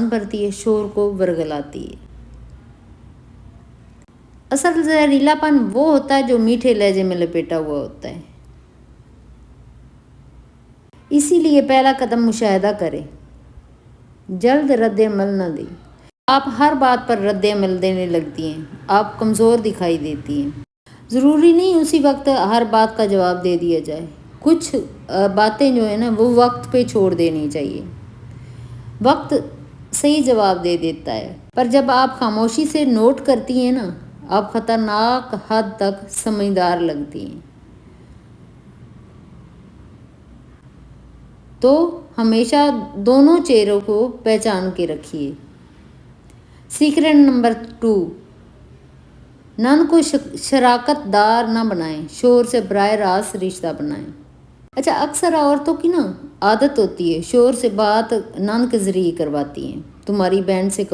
भरती है, शोर को वरगलाती है। असल जहरीलापन वो होता है जो मीठे लहजे में लपेटा हुआ होता है। इसीलिए पहला कदम मुशाहिदा करें, जल्द रद्द-ए-अमल न दें। आप हर बात पर रद्द-ए-अमल देने लगती हैं, आप कमज़ोर दिखाई देती हैं। ज़रूरी नहीं उसी वक्त हर बात का जवाब दे दिया जाए। कुछ बातें जो है ना वो वक्त पे छोड़ देनी चाहिए। वक्त सही जवाब दे देता है, पर जब आप खामोशी से नोट करती हैं ना, आप ख़तरनाक हद तक समझदार लगती हैं। तो हमेशा दोनों चेहरों को पहचान के रखिए। सीक्रेट नंबर 2, नन को शराकतदार ना बनाएं, शोर से बराह रास्त रिश्ता बनाएं। अच्छा, अक्सर औरतों की ना आदत होती है शोर से बात नन के ज़रिए करवाती हैं। तुम्हारी बहन से कहूँ